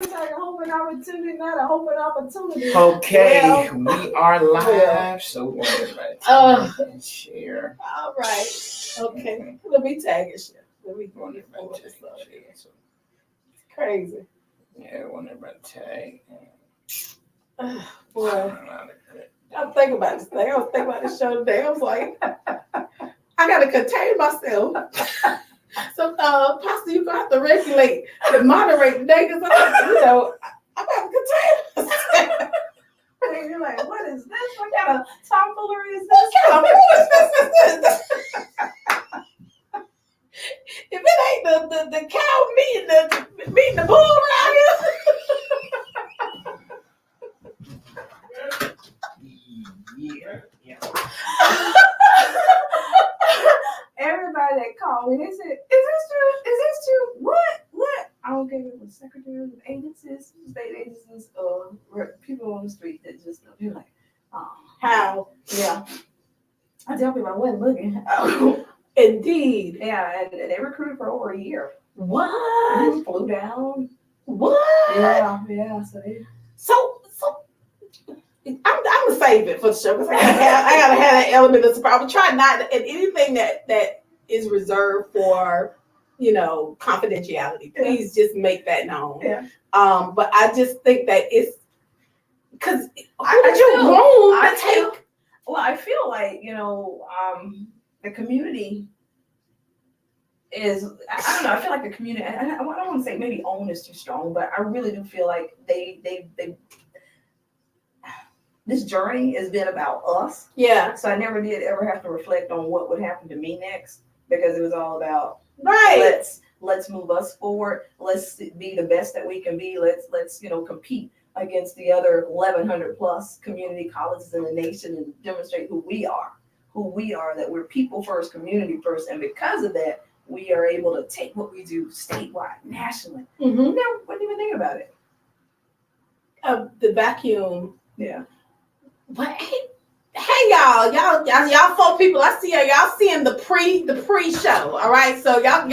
It's like a hope and opportunity, not a hope and opportunity. Okay, Well, we are live, well. so we want everybody to and share. All right. Okay. Let me tag it. Let me We want get everybody forward to this tag. stuff. Share. So, Crazy. yeah, we want everybody to tag. Boy, I'm thinking about this thing. I was thinking about this show today. I was like, I gotta contain myself. So, Pastor, you're gonna have to regulate and moderate today because I gotta contain myself. And you're like, what is this? What kind of tomfoolery is this? What kind of foolishness is this? If it ain't the cow meeting the bull around here. Yeah. Everybody that called me, they said, is this true? Is this true? What? I don't care if it was secretaries of agencies, state agencies, people on the street that just know. They're like, oh. How? Yeah. I tell people I wasn't looking. Indeed. Yeah, and they recruited for over a year. What? Flew down. What? Yeah. So I'm gonna save it for the show because I gotta have that element of surprise. I'm trying not to, and anything that is reserved for confidentiality. Please just make that known. Yeah. But I just think that it's because I feel like the community is, I don't know, I feel like the community, I don't want to say maybe own is too strong, but I really do feel like they this journey has been about us. Yeah. So I never did ever have to reflect on what would happen to me next because it was all about right. Let's move us forward. Let's be the best that we can be. Let's compete against the other 1,100 plus community colleges in the nation and demonstrate who we are, that we're people first, community first. And because of that, we are able to take what we do statewide, nationally. Mm-hmm. Never wouldn't even think about it. The vacuum. Yeah. But hey y'all folk people, I see y'all seeing the pre-show. All right. So y'all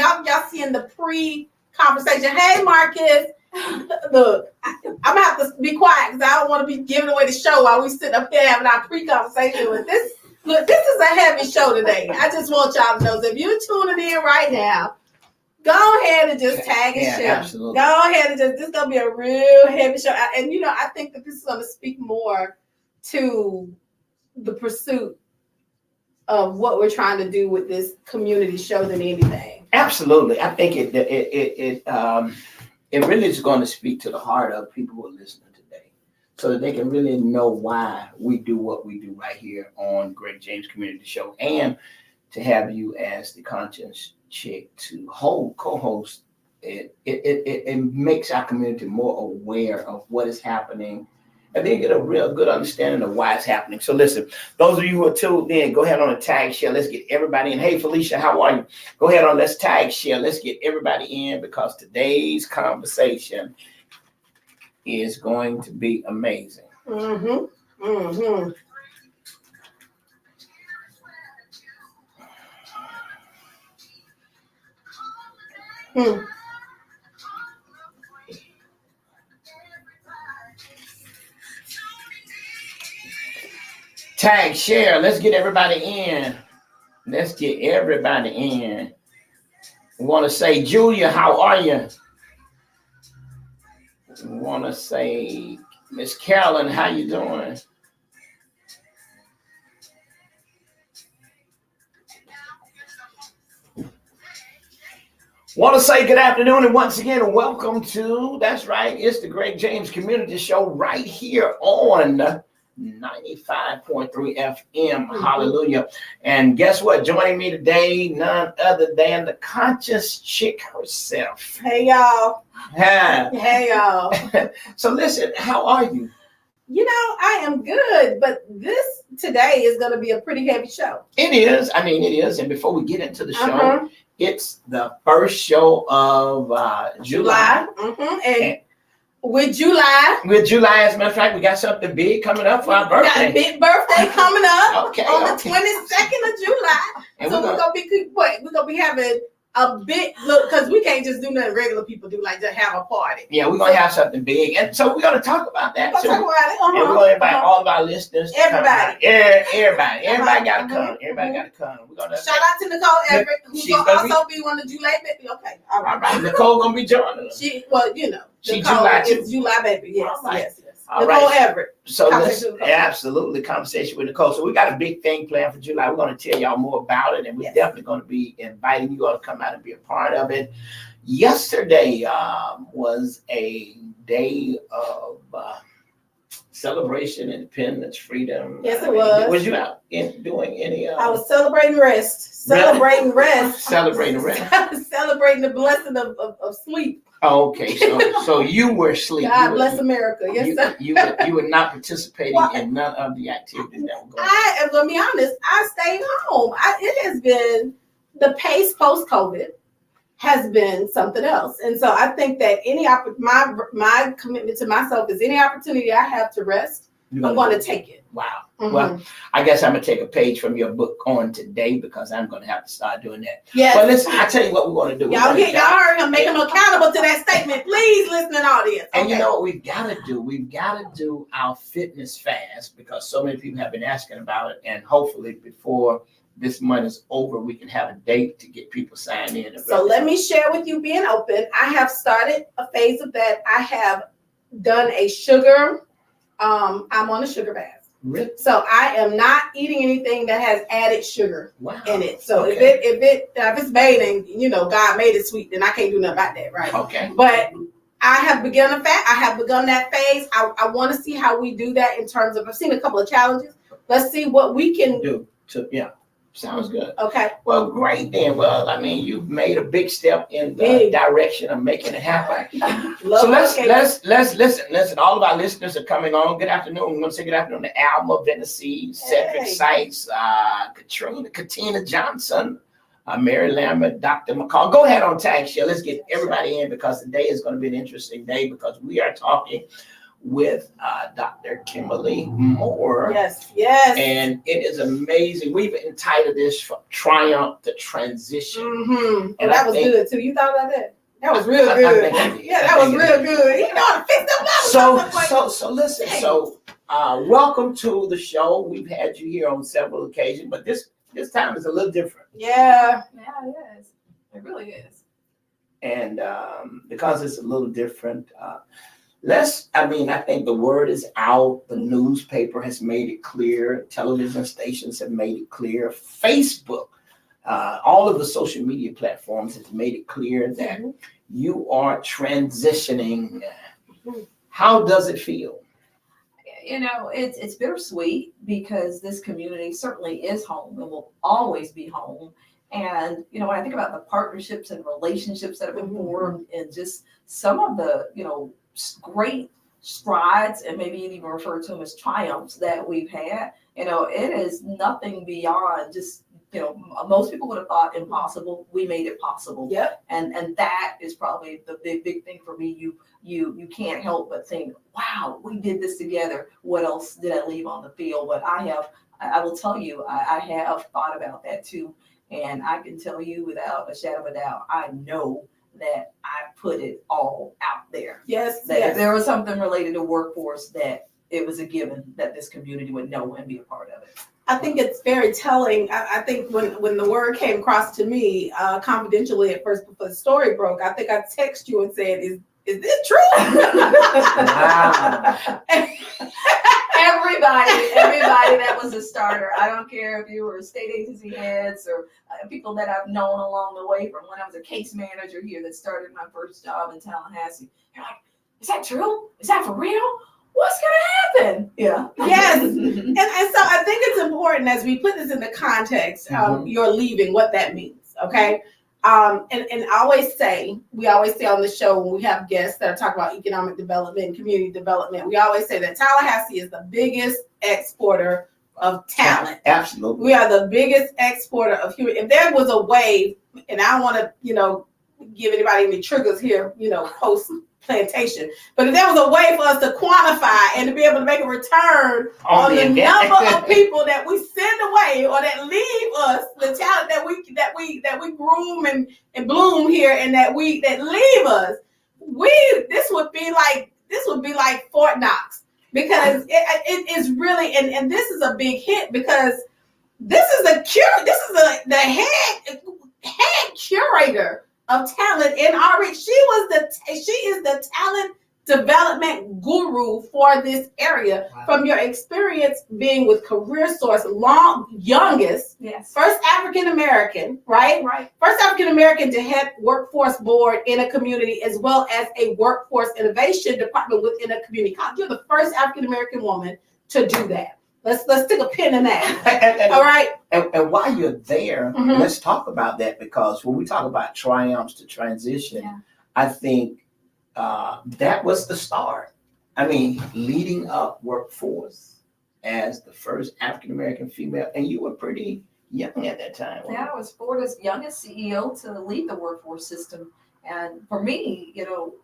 seeing the pre-conversation. Hey Marcus. Look, I'm gonna have to be quiet because I don't want to be giving away the show while we sit up here having our pre-conversation with this. Look, this is a heavy show today. I just want y'all to know. So if you're tuning in right now, go ahead and just tag and share. Absolutely. Go ahead and this is gonna be a real heavy show. And I think that this is gonna speak more to the pursuit of what we're trying to do with this community show than anything. Absolutely. I think it really is going to speak to the heart of people who are listening today so that they can really know why we do what we do right here on Greg James Community Show, and to have you as the conscience chick to co-host it. It makes our community more aware of what is happening, and they get a real good understanding of why it's happening. So listen, those of you who are tuned in, go ahead on and tag share. Let's get everybody in. Hey, Felicia, how are you? Go ahead on, let's tag share. Let's get everybody in because today's conversation is going to be amazing. Mm-hmm. Mm-hmm. Hmm. Tag share. Let's get everybody in. Let's get everybody in. We want to say, Julia, how are you? We want to say, Miss Carolyn, how you doing? Want to say good afternoon and once again, welcome to, that's right, it's the Greg James Community Show right here on 95.3 FM. Mm-hmm. Hallelujah. And guess what? Joining me today, none other than the conscious chick herself. Hey, y'all. Hey, y'all. So listen, how are you? I am good, but this today is going to be a pretty heavy show. It is. I mean, it is. And before we get into the show, it's the first show of July. Mm-hmm. And with July, as a matter of fact, we got something big coming up for our birthday. We got a big birthday coming up on the 22nd of July. And so we're gonna be having a big look, because we can't just do nothing regular people do, like just have a party. Yeah, we're gonna have something big, and so we're gonna talk about that Let's too. talk about it. And we're gonna invite all of our listeners. To Everybody. come out. Yeah, everybody gotta Mhm. come. Everybody gotta come. We're gonna Shout out to Nicole Everett, who's She's gonna gonna also be one of July baby. Okay, all all right. right. Nicole gonna be joining us. She, well, you know, She Nicole July is too. July baby. Yes, All right. yes. All Nicole right. Everett. So let's Conversation with Nicole. absolutely conversation with Nicole. So we got a big thing planned for July. We're gonna tell y'all more about it, and we're Yes. definitely gonna be inviting you all to come out and be a part of it. Yesterday was a day of celebration, independence, freedom. Yes, it was. Was you out doing any? I was celebrating rest. Celebrating rest. Celebrating rest. Celebrating the blessing of sleep. Oh, okay, so you were asleep. God You were- bless America. Yes, you, sir. you were not participating Well, in none of the activities that were going on. I am gonna be honest. I stayed home. It has been the pace post COVID has been something else, and so I think that my commitment to myself is any opportunity I have to rest, You're I'm going to take it. Wow. Mhm. Well, I guess I'm gonna take a page from your book on today because I'm gonna have to start doing that. Yes. But listen, I tell you what we're gonna do. We're Y'all gonna heard him. Make him accountable to that statement, please, listening audience. And you Okay. know what we've got to do? We've got to do our fitness fast because so many people have been asking about it. And hopefully, before this month is over, we can have a date to get people signed in. So let me share with you, being open. I have started a phase of that. I have done a sugar. I'm on a sugar fast. Really? So I am not eating anything that has added sugar Wow. in it. So Okay. if it's made and God made it sweet, then I can't do nothing about that, right? Okay. But I have begun that phase. I want to see how we do that in terms of, I've seen a couple of challenges. Let's see what we can do. Yeah. Sounds good. Okay. Well, great then. Well, I mean, you've made a big step in the Big. direction of making it happen. Love So let's cake. listen. All of our listeners are coming on. Good afternoon. We want to say good afternoon to Alma Venice, Cedric Hey. Sykes, Katina Johnson, Mary Lambert, Dr. McCall. Go ahead on tag share. Let's get everybody in because today is going to be an interesting day because we are talking with Dr. Kimberly Moore. Yes. And it is amazing. We've entitled this Triumph the Transition. Mm-hmm. And That I was think- good too. You thought about that? That was real I good. think it is. Yeah, I that was think it real is. good. You know how to fix them levels. So listen. So welcome to the show. We've had you here on several occasions, but this time is a little different. Yeah. Yeah, it is. It really is. And because it's a little different, I think the word is out. The newspaper has made it clear. Television stations have made it clear. Facebook, all of the social media platforms have made it clear that you are transitioning. How does it feel? It's bittersweet because this community certainly is home and will always be home. And, when I think about the partnerships and relationships that have been formed and just some of the, great strides and maybe you'd even refer to them as triumphs that we've had, it is nothing beyond just, most people would have thought impossible. We made it possible. Yep. And that is probably the big thing for me. You can't help but think, wow, we did this together. What else did I leave on the field? But I will tell you, I have thought about that too. And I can tell you without a shadow of a doubt, I know that I put it all out there. Yes. That if Yes. there was something related to workforce, that it was a given that this community would know and be a part of it. I think it's very telling. I think when the word came across to me confidentially at first before the story broke, I think I texted you and said, "Is this true?" Wow. Everybody that was a starter. I don't care if you were state agency heads or people that I've known along the way from when I was a case manager here that started my first job in Tallahassee. You're like, is that true? Is that for real? What's gonna happen? Yeah. Yes. And so I think it's important as we put this into context, you're leaving, what that means. Okay. And we always say on the show when we have guests that are talking about economic development and community development, we always say that Tallahassee is the biggest exporter of talent. Absolutely. We are the biggest exporter of human. If there was a way, and I don't want to, give anybody any triggers here, post plantation. But if there was a way for us to quantify and to be able to make a return on the number of people that we send away or that leave us, the talent that we groom and bloom here, and that leave us, this would be like Fort Knox, because it is really, and this is a big hit, because this is the head curator of talent in outreach. She is the talent development guru for this area. Wow. From your experience being with CareerSource, youngest, Yes. first African American, right? Right. First African American to head workforce board in a community, as well as a workforce innovation department within a community college. You're the first African American woman to do that. Let's stick a pin in that. All right. And while you're there, Mhm. let's talk about that, because when we talk about triumphs to transition, Yeah. I think that was the start. I mean, leading up workforce as the first African American female, and you were pretty young at that time. weren't Yeah, I was Florida's youngest CEO to lead the workforce system. And for me,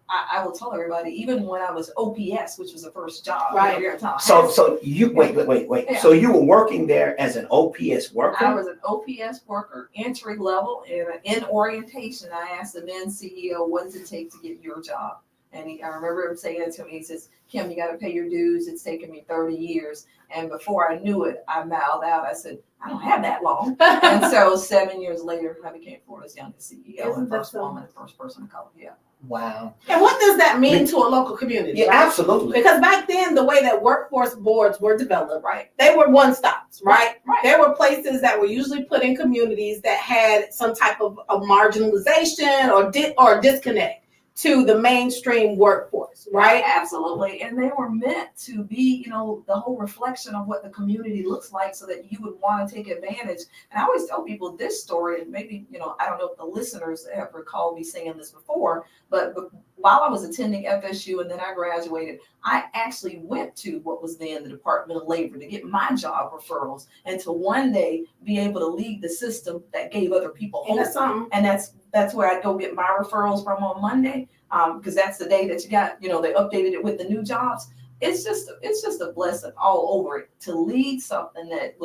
I will tell everybody, even when I was OPS, which was the first job, Right. you're talking. So you wait. Yeah. So you were working there as an OPS worker? I was an OPS worker, entry level, and in orientation, I asked the then CEO, what does it take to get your job? And I remember him saying it to me. He says, Kim, you got to pay your dues. It's taken me 30 years. And before I knew it, I mouthed out. I said, I don't have that long. And so 7 years later, I became Florida's youngest CEO Isn't and that first so? woman and first person of color. Yeah. Wow. And what does that mean to a local community? Yeah, right? absolutely. Because back then, the way that workforce boards were developed, Right. they were one stops, right? Right. There were places that were usually put in communities that had some type of marginalization or disconnect to the mainstream workforce, right? Absolutely. And they were meant to be, the whole reflection of what the community looks like, so that you would want to take advantage. And I always tell people this story, and maybe, I don't know if the listeners have recalled me saying this before, but while I was attending FSU and then I graduated, I actually went to what was then the Department of Labor to get my job referrals, and to one day be able to lead the system that gave other people And hope. that's something. And that's where I'd go get my referrals from on Monday, because that's the day that you got, they updated it with the new jobs. It's just a blessing all over it to lead something that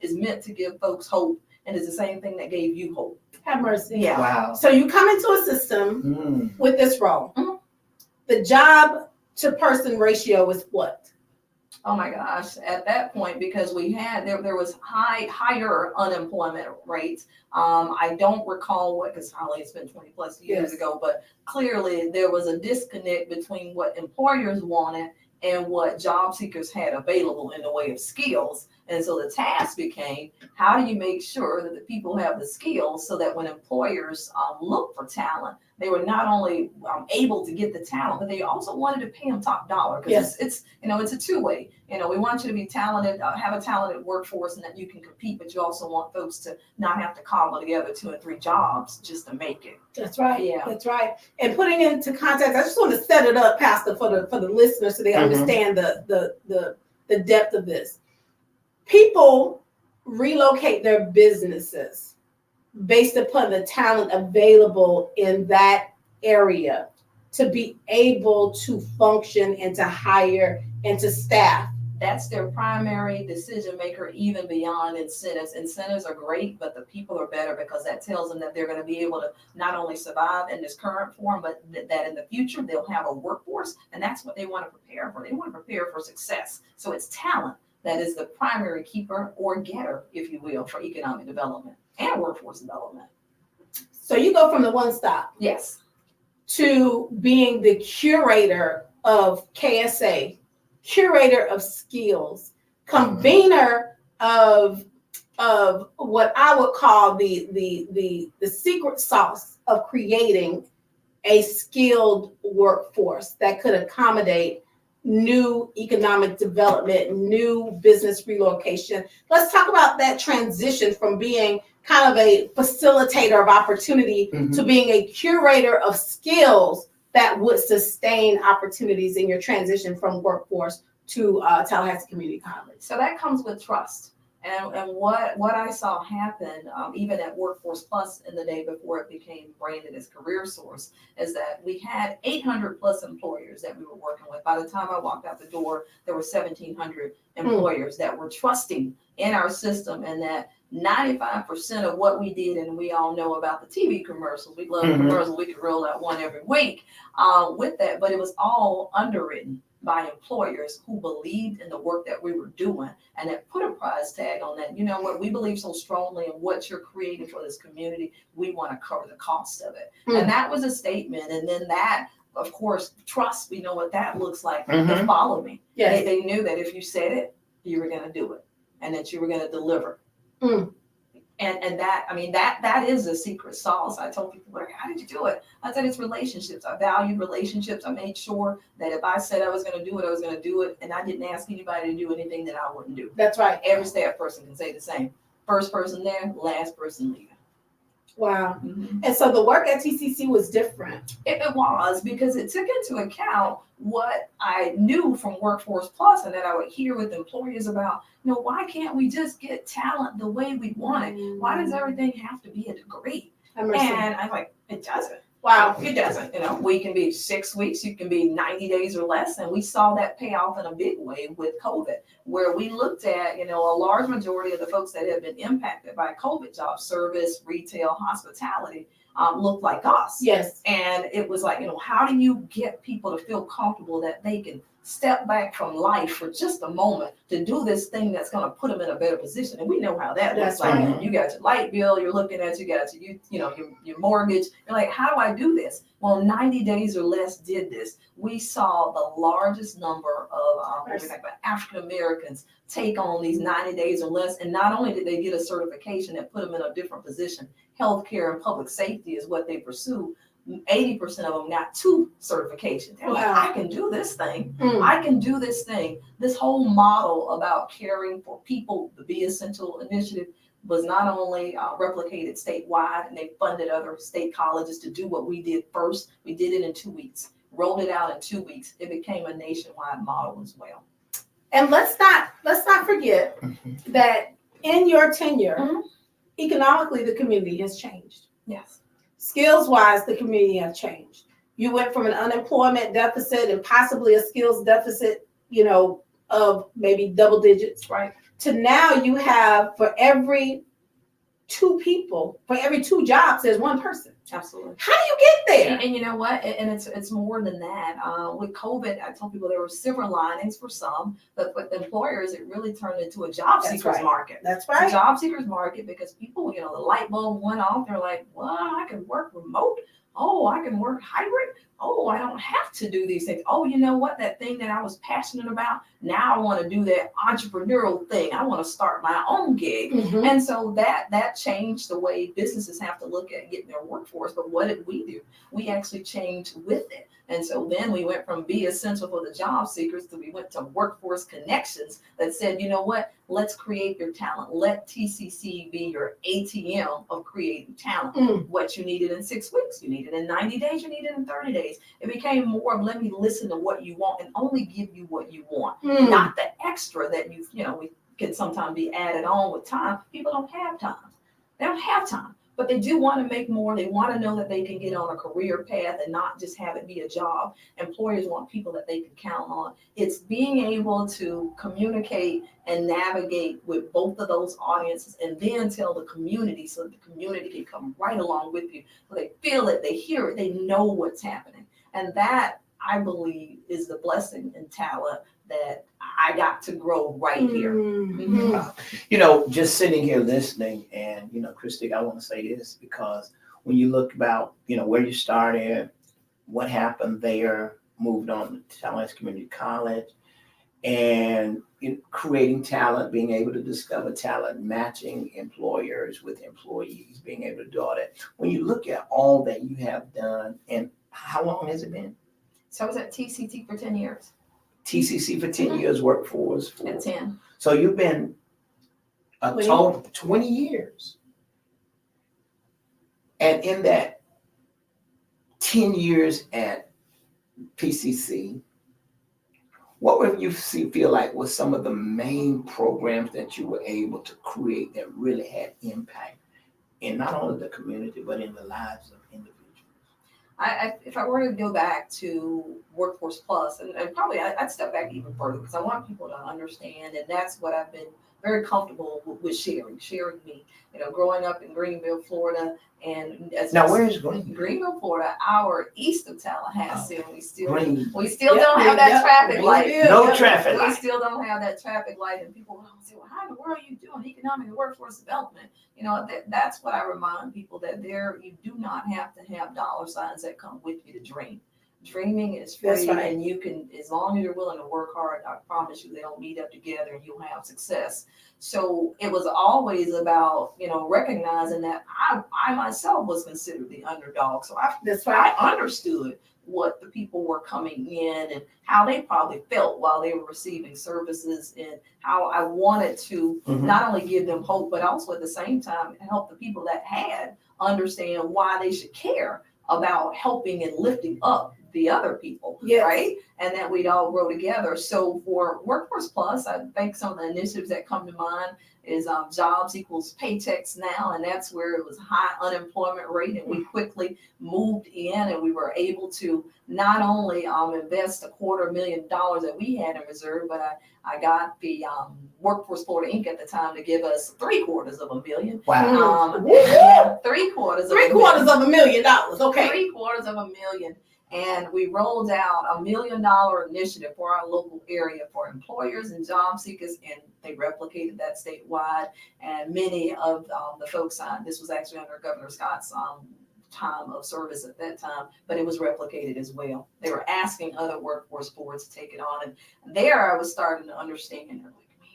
is meant to give folks hope, and it's the same thing that gave you hope. Have mercy. Yeah. Wow. So you come into a system Mm. with this role. Mhm. The job to person ratio is what? Oh my gosh, at that point, because there was higher unemployment rates. I don't recall because it's been 20 plus years Yes. ago, but clearly there was a disconnect between what employers wanted and what job seekers had available in the way of skills. And so the task became, how do you make sure that the people have the skills so that when employers look for talent, they were not only able to get the talent, but they also wanted to pay them top dollar, because it's a two-way. We want you to be talented, have a talented workforce, and that you can compete, but you also want folks to not have to cobble together 2 and 3 jobs just to make it. That's right. Yeah. That's right. And putting it into context, I just want to set it up, Pastor, for the listeners, so they understand the depth of this. People relocate their businesses based upon the talent available in that area to be able to function and to hire and to staff. That's their primary decision maker, even beyond incentives. Incentives are great, but the people are better, because that tells them that they're going to be able to not only survive in this current form, but that in the future they'll have a workforce, and that's what they want to prepare for. They want to prepare for success. So it's talent that is the primary keeper or getter, if you will, for economic development and workforce development. So you go from the one stop Yes. to being the curator of KSA, curator of skills, convener of what I would call the secret sauce of creating a skilled workforce that could accommodate new economic development, new business relocation. Let's talk about that transition from being kind of a facilitator of opportunity to being a curator of skills that would sustain opportunities in your transition from workforce to Tallahassee Community College. So that comes with trust. And what I saw happen, even at Workforce Plus in the day before it became branded as Career Source, is that we had 800 plus employers that we were working with. By the time I walked out the door, there were 1,700 employers that were trusting in our system, and that 95% of what we did, and we all know about the TV commercials. We love commercials. We could roll out one every week with that, but it was all underwritten by employers who believed in the work that we were doing and that put a price tag on that. You know what? We believe so strongly in what you're creating for this community. We want to cover the cost of it. And that was a statement. And then that, of course, trust, we know what that looks like. They follow me. Yes. They knew that if you said it, you were going to do it and that you were going to deliver. And that, I mean, that is a secret sauce. I told people, like, how did you do it? I said, it's relationships. I valued relationships. I made sure that if I said I was going to do it, I was going to do it. And I didn't ask anybody to do anything that I wouldn't do. That's right. Every staff person can say the same. First person there, last person leaving. Wow. And so the work at TCC was different. It was, because it took into account what I knew from Workforce Plus and that I would hear with employers about, you know, why can't we just get talent the way we want it? Why does everything have to be a degree? And I'm like, it doesn't. Wow. It doesn't. You know, we can be 6 weeks, you can be 90 days or less. And we saw that pay off in a big way with COVID, where we looked at, you know, a large majority of the folks that have been impacted by COVID jobs, service, retail, hospitality, looked like us. Yes. And it was like, you know, how do you get people to feel comfortable that they can step back from life for just a moment to do this thing that's going to put them in a better position? And we know how that looks. That's right. Like, you got your light bill, you're looking at, you got your mortgage. You're like, how do I do this? Well, 90 days or less did this. We saw the largest number of African Americans take on these 90 days or less. And not only did they get a certification that put them in a different position, healthcare and public safety is what they pursue. 80% of them got 2 certifications. They're like, I can do this thing. I can do this thing. This whole model about caring for people, the Be Essential initiative, was not only replicated statewide, and they funded other state colleges to do what we did first. We did it in 2 weeks, rolled it out in 2 weeks. It became a nationwide model as well. And let's not forget that in your tenure, economically, the community has changed. Yes. Skills-wise, the community has changed. You went from an unemployment deficit and possibly a skills deficit, you know, of maybe double digits, right, to now you have for every 2 people, for every 2 jobs, there's 1 person. Absolutely. How do you get there? And you know what? And it's more than that. With COVID, I told people there were silver linings for some, but with employers, it really turned into a job seekers market. That's It's a right. job seekers market because people, you know, the light bulb went off. They're like, well, I can work remote. Oh, I can work hybrid. Oh, I don't have to do these things. Oh, you know what? That thing that I was passionate about, now I want to do that entrepreneurial thing. I want to start my own gig. And so that changed the way businesses have to look at getting their workforce. But what did we do? We actually changed with it. And so then we went from Be Essential for the job seekers to we went to Workforce Connections that said, you know what? Let's create your talent. Let TCC be your ATM of creating talent. What you needed in 6 weeks, you needed in 90 days, you needed in 30 days. It became more of let me listen to what you want and only give you what you want, not the extra that you know, we can sometimes be added on with time. People don't have time. They don't have time. But they do want to make more. They want to know that they can get on a career path and not just have it be a job. Employers want people that they can count on. It's being able to communicate and navigate with both of those audiences and then tell the community so that the community can come right along with you. So they feel it, they hear it, they know what's happening. And that, I believe, is the blessing in talent that I got to grow right here. You know, just sitting here listening, and you know, Christy, I want to say this because when you look about, you know, where you started, what happened there, moved on to Tallahassee Community College, and creating talent, being able to discover talent, matching employers with employees, being able to do all that. When you look at all that you have done, and how long has it been? So I was at TCT for 10 years. TCC for 10 years, Workforce for At 10. So you've been a total of 20 years. And in that 10 years at PCC, What would you feel like was some of the main programs that you were able to create that really had impact in not only the community, but in the lives of individuals? If I were to go back to Workforce Plus, and probably I'd step back even further because I want people to understand, and that's what I've been very comfortable with sharing me. Growing up in Greenville, Florida, and Now, where is Greenville? Greenville, Florida, hour east of Tallahassee, and we still Yep, don't have that yep, traffic light. Greenville, No yep. traffic We light. still don't have that traffic light, and people will say, "Well, how in the world are you doing economic and workforce development?" That's what I remind people, that you do not have to have dollar signs that come with you to dream. Dreaming is free, That's right. and you can, as long as you're willing to work hard, I promise you they'll meet up together and you'll have success. So it was always about, recognizing that I myself was considered the underdog. So That's right. I understood what the people were coming in and how they probably felt while they were receiving services, and how I wanted to not only give them hope, but also at the same time help the people that had understand why they should care about helping and lifting up the other people, Yes. right? And that we'd all grow together. So for Workforce Plus, I think some of the initiatives that come to mind is jobs equals paychecks now, and that's where it was high unemployment rate, and we quickly moved in, and we were able to not only invest $250,000 that we had in reserve, but I got the Workforce Florida Inc. at the time to give us $750,000. Wow. Yeah, $750,000. $750,000. Okay. $750,000. And we rolled out $1 million initiative for our local area for employers and job seekers, and they replicated that statewide. And many of the folks signed. This was actually under Governor Scott's time of service at that time, but it was replicated as well. They were asking other workforce boards to take it on, and there I was starting to understand, like,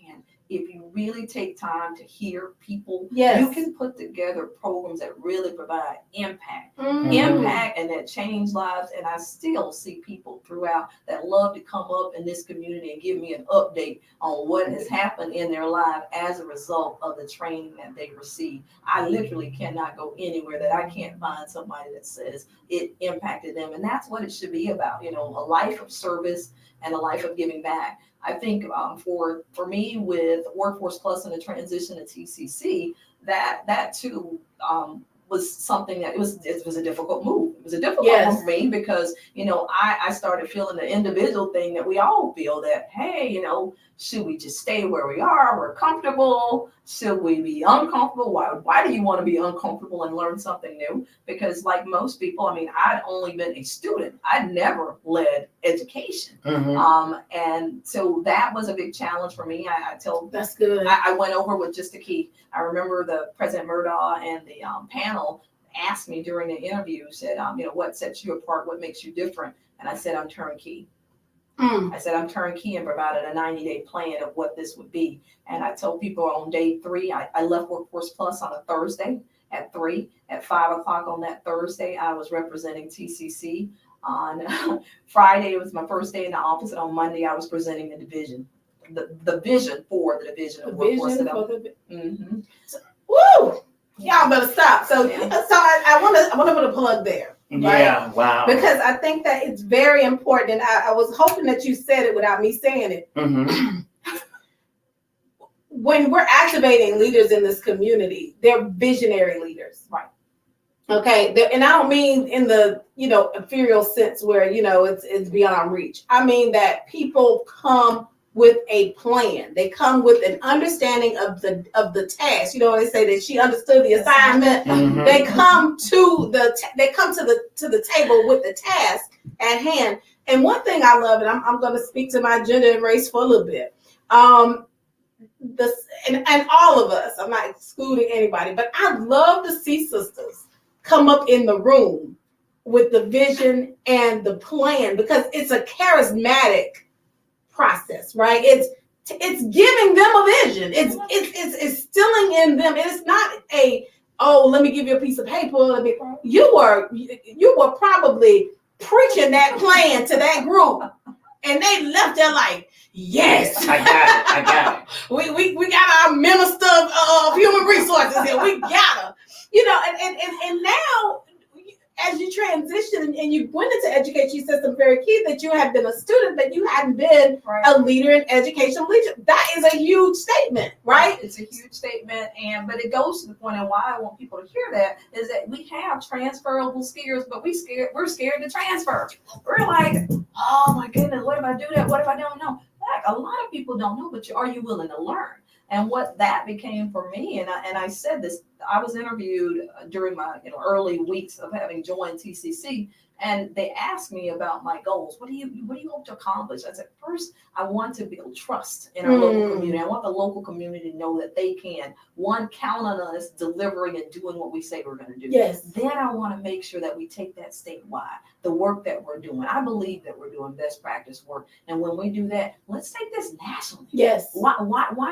man, if you really take time to hear people, Yes. you can put together programs that really provide impact. Mhm. Impact and that change lives. And I still see people throughout that love to come up in this community and give me an update on what has happened in their life as a result of the training that they receive. I literally cannot go anywhere that I can't find somebody that says it impacted them. And that's what it should be about, a life of service and a life of giving back. I think for me with Workforce Plus and the transition to TCC, that too was something that it was a difficult move. It was a difficult move for me because, I started feeling the individual thing that we all feel, that, hey, should we just stay where we are? We're comfortable. Should we be uncomfortable? Why do you want to be uncomfortable and learn something new? Because like most people, I'd only been a student. I'd never led education. And so that was a big challenge for me. I tell That's good. I went over with just a key. I remember the President Murdaugh and the panel asked me during the interview, said, what sets you apart? What makes you different? And I said, I'm turnkey. I said, I'm turnkey, and provided a 90-day plan of what this would be. And I told people on day 3, I left Workforce Plus on a Thursday at 3. At 5 o'clock on that Thursday, I was representing TCC. On Friday, it was my first day in the office, and on Monday, I was presenting the division, the vision for the division of workforce development. Woo! Y'all better stop. So I want to put a plug there. Right? Yeah, wow. Because I think that it's very important. And I was hoping that you said it without me saying it. When we're activating leaders in this community, they're visionary leaders. Right. Okay. And I don't mean in the, ethereal sense where, it's beyond reach. I mean that people come with a plan. They come with an understanding of the task. They say that she understood the assignment. They come to the table with the task at hand. And one thing I love, and I'm going to speak to my gender and race for a little bit. And all of us, I'm not excluding anybody, but I love to see sisters come up in the room with the vision and the plan, because it's a charismatic process, right? It's giving them a vision. It's instilling in them. It's not let me give you a piece of paper. You were probably preaching that plan to that group, and they left there like, yes, I got it. We got our minister of human resources here. We got her, and now as you transition and you went into education system, very key that you had been a student, but you hadn't been a leader in education leadership. That is a huge statement, right? It's a huge statement, but it goes to the point, and why I want people to hear that is that we have transferable skills, but we're scared to transfer. We're like, oh my goodness, what if I do that? What if I don't know? Like, a lot of people don't know, but are you willing to learn? And what that became for me, and I said this, I was interviewed during my early weeks of having joined TCC, and they asked me about my goals. What do you hope to accomplish? I said, first, I want to build trust in our local community. I want the local community to know that they can, one, count on us delivering and doing what we say we're going to do. Yes. Then I want to make sure that we take that statewide, the work that we're doing. I believe that we're doing best practice work. And when we do that, let's take this nationally. Yes. Why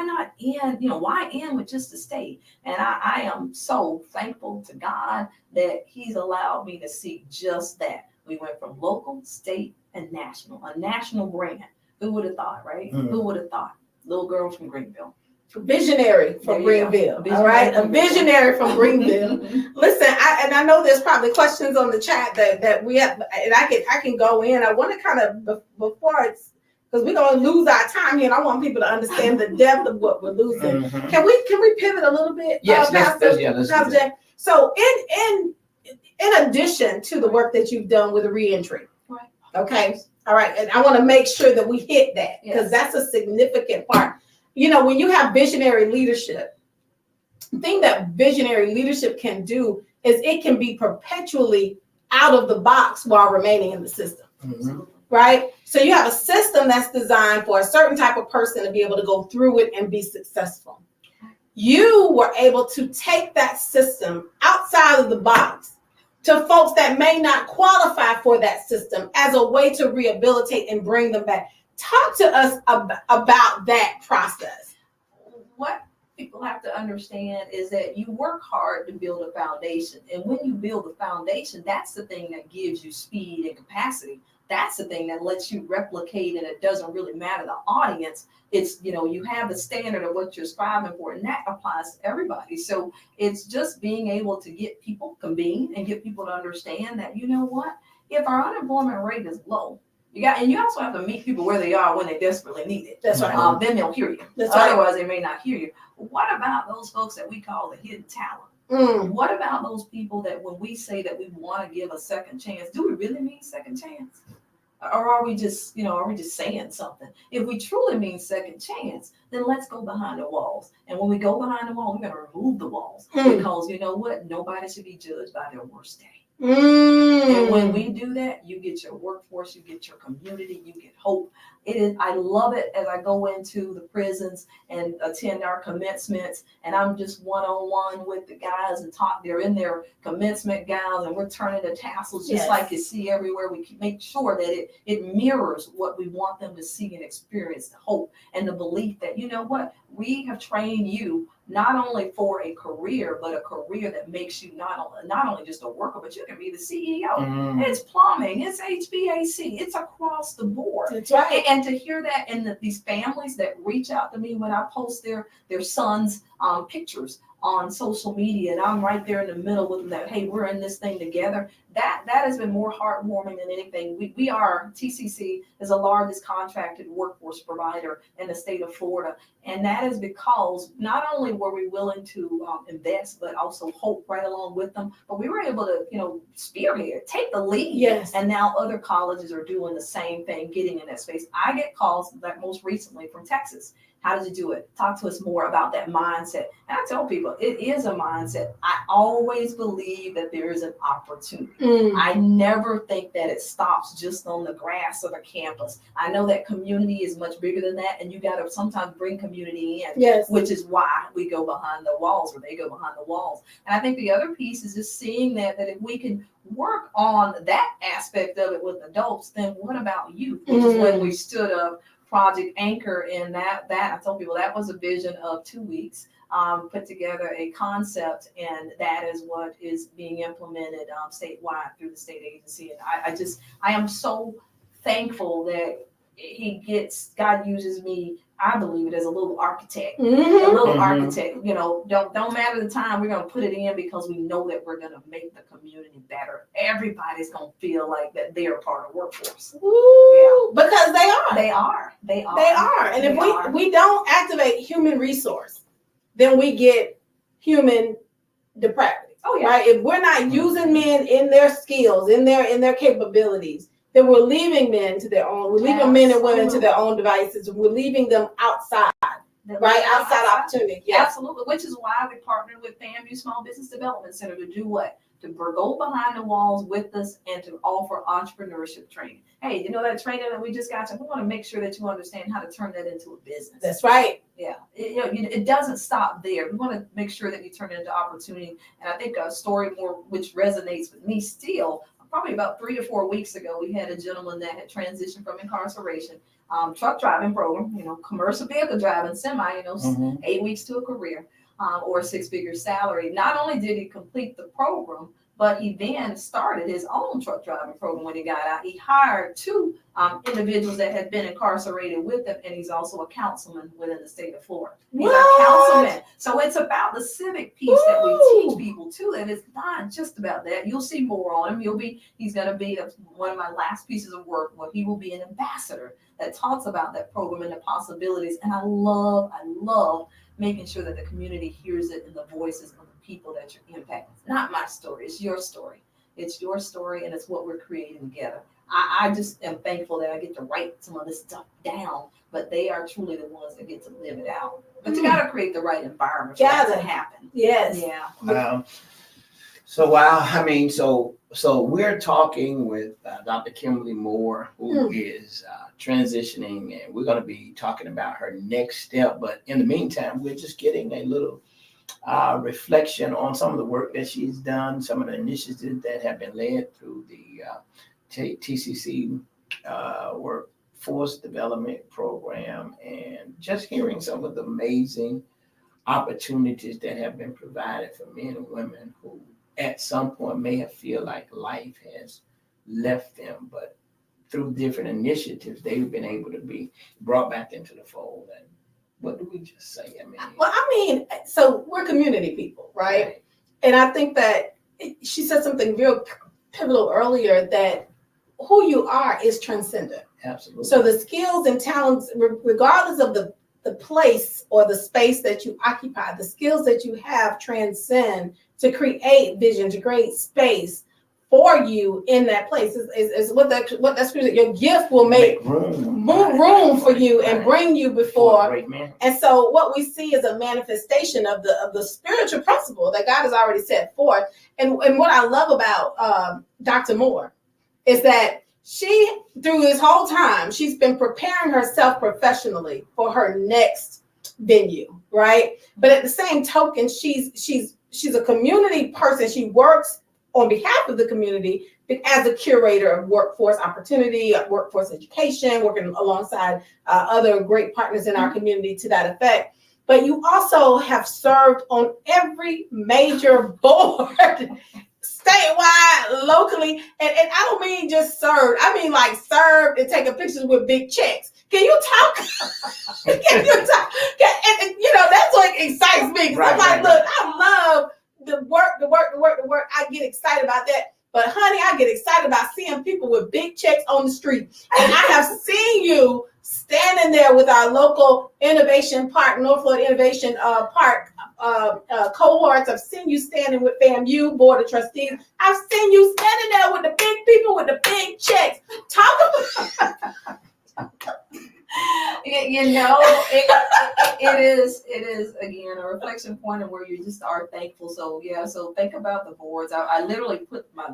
not end, why end with just the state? And I am so thankful to God that he's allowed me to see just that. We went from local, state, and national, a national brand. Who would have thought, right? Mm. Who would have thought? Little girl from Greenville. Visionary from Greenville. All right. A visionary from Greenville. Listen, I know there's probably questions on the chat that we have, and I can go in. I want to kind of, before it's, because we're going to lose our time here, and I want people to understand the depth of what we're losing. Mhm. Can we pivot a little bit? Yes, Pastor let's do that. So in addition to the work that you've done with reentry, Right. Okay, all right, and I want to make sure that we hit that because Yes. that's a significant part. When you have visionary leadership, the thing that visionary leadership can do is it can be perpetually out of the box while remaining in the system. Mhm. Right? So you have a system that's designed for a certain type of person to be able to go through it and be successful. You were able to take that system outside of the box to folks that may not qualify for that system as a way to rehabilitate and bring them back. Talk to us about that process. What people have to understand is that you work hard to build a foundation. And when you build a foundation, that's the thing that gives you speed and capacity. That's the thing that lets you replicate, and it doesn't really matter the audience. It's, you have the standard of what you're striving for, and that applies to everybody. So it's just being able to get people convened and get people to understand that, if our unemployment rate is low, and you also have to meet people where they are when they desperately need it. That's right. Then they'll hear you. That's right. Otherwise, they may not hear you. What about those folks that we call the hidden talent? What about those people that when we say that we want to give a second chance, do we really mean second chance? Or are we just saying something? If we truly mean second chance, then let's go behind the walls. And when we go behind the wall, we're going to remove the walls because you know what? Nobody should be judged by their worst day. And when we do that, you get your workforce, you get your community, you get hope. I love it as I go into the prisons and attend our commencements, and I'm just one-on-one with the guys and talk. They're in their commencement gowns, and we're turning the tassels just like you see everywhere. We can make sure that it mirrors what we want them to see and experience, the hope and the belief that, we have trained you not only for a career, but a career that makes you not only just a worker, but you can be the CEO. Mhm. It's plumbing, it's HVAC, it's across the board. That's right. And to hear that in these families that reach out to me when I post their sons' pictures on social media, and I'm right there in the middle with them that, hey, we're in this thing together. That has been more heartwarming than anything. TCC is the largest contracted workforce provider in the state of Florida. And that is because not only were we willing to invest, but also hope right along with them. But we were able to, spearhead, take the lead. Yes. And now other colleges are doing the same thing, getting in that space. I get calls like most recently from Texas. How did you do it? Talk to us more about that mindset. And I tell people, it is a mindset. I always believe that there is an opportunity. I never think that it stops just on the grass of a campus. I know that community is much bigger than that, and you got to sometimes bring community in, which is why we go behind the walls, or they go behind the walls. And I think the other piece is just seeing that if we can work on that aspect of it with adults, then what about youth? Which is when we stood up Project Anchor, and that I told people that was a vision of 2 weeks, put together a concept, and that is what is being implemented statewide through the state agency. And I am so thankful that God uses me I believe it as a little architect. A Mhm. little Mhm. architect, don't matter the time, we're gonna put it in because we know that we're gonna make the community better. Everybody's gonna feel like that they're a part of workforce. Woo, because they are. They are. They are. They are. And if They are. we don't activate human resource, then we get human depravity. Oh yeah. Right? If we're not using men in their skills, in their capabilities, then we're leaving men to their own. We're leaving men and women to their own devices. We're leaving them outside, right? Outside opportunity. Yeah. Absolutely. Which is why we partnered with FAMU Small Business Development Center to do what? To go behind the walls with us and to offer entrepreneurship training. Hey, that training that we just got to, we want to make sure that you understand how to turn that into a business. That's right. Yeah, it doesn't stop there. We want to make sure that you turn it into opportunity. And I think a story more which resonates with me still, probably about 3 to 4 weeks ago, we had a gentleman that had transitioned from incarceration, truck driving program, commercial vehicle driving, semi, Mhm. 8 weeks to a career, or a 6-figure salary. Not only did he complete the program, but he then started his own truck driving program when he got out. He hired 2 individuals that had been incarcerated with him, and he's also a councilman within the state of Florida. He's a councilman. So it's about the civic piece that we teach people too, and it's not just about that. You'll see more on him. He's going to be one of my last pieces of work where he will be an ambassador that talks about that program and the possibilities. And I love making sure that the community hears it in the voices of the people that you're impacting. It's not my story, it's your story. It's your story, and it's what we're creating together. I just am thankful that I get to write some of this stuff down, but they are truly the ones that get to live it out. But you got to create the right environment for that to happen. Yes. Yeah. So we're talking with Dr. Kimberly Moore, who is transitioning, and we're going to be talking about her next step. But in the meantime, we're just getting a little reflection on some of the work that she's done, some of the initiatives that have been led through the TCC Workforce Development Program, and just hearing some of the amazing opportunities that have been provided for men and women who at some point may have feel like life has left them, but through different initiatives, they've been able to be brought back into the fold. And what do we just say? So we're community people, right? And I think that she said something real pivotal earlier, that who you are is transcendent. Absolutely. So the skills and talents, regardless of the place or the space that you occupy, the skills that you have transcend to create vision, to create space for you in that place. Is what that scripture, your gift will make room for you and bring you before. And so what we see is a manifestation of the spiritual principle that God has already set forth. And what I love about Dr. Moore is that she, through this whole time, she's been preparing herself professionally for her next venue, right? But at the same token, she's a community person. She works on behalf of the community as a curator of workforce opportunity, workforce education, working alongside other great partners in our community to that effect. But you also have served on every major board, statewide, locally, and I don't mean just served. I mean like served and taking pictures with big checks. Can you talk? Can you talk? And that's what excites me. Because I'm like, look, I love the work. I get excited about that. But honey, I get excited about seeing people with big checks on the street. And I have seen you standing there with our local innovation park, North Florida Innovation Park cohorts. I've seen you standing with FAMU Board of Trustees. I've seen you standing there with the big people with the big checks. Talk about it is again a reflection point of where you just are thankful. So think about the boards. I literally put my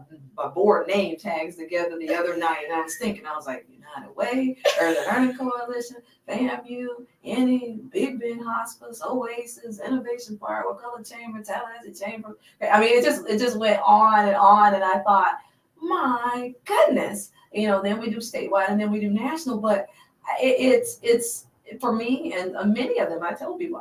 board name tags together the other night, and I was like, United Way, Early Learning Coalition, FAMU, any Big Bend Hospice, Oasis, Innovation Park, Wakulla Chamber, Tallahassee Chamber. I mean, it just went on, and I thought, my goodness, then we do statewide and then we do national, but it's for me and many of them, I tell people,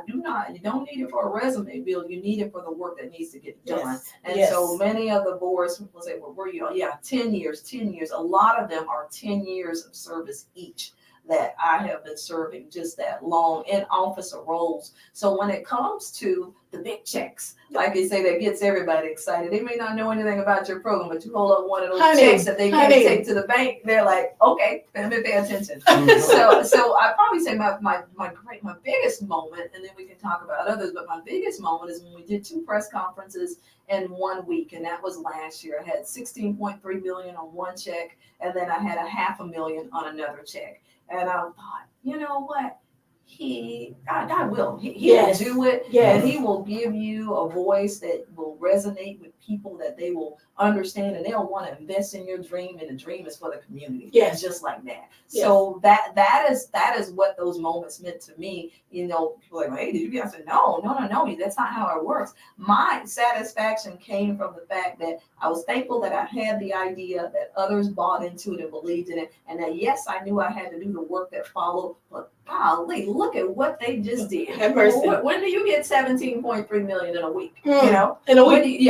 you don't need it for a resume, Bill. You need it for the work that needs to get done. So many of the boards will say, well, were you? Yeah, 10 years. A lot of them are 10 years of service each. that I have been serving just that long in officer roles. So when it comes to the big checks, like they say, that gets everybody excited. They may not know anything about your program, but you hold up one of those checks that they can't take to the bank. They're like, okay, let me pay attention. So I probably say my biggest moment, and then we can talk about others, but my biggest moment is when we did 2 press conferences in 1 week, and that was last year. I had 16.3 million on one check, and then I had a $500,000 on another check. And I thought, you know what? God will. He will do it. Yes. And he will give you a voice that will resonate with people, that they will understand, and they'll want to invest in your dream, and the dream is for the community. Yes. Just like that. Yes. So that is what those moments meant to me. You know, people are like, hey, did you get? I said, no. That's not how it works. My satisfaction came from the fact that I was thankful that I had the idea, that others bought into it and believed in it, and that yes, I knew I had to do the work that followed, but golly, look at what they just did. Have mercy. When do you get 17.3 million in a week? Mm. You know, in a week.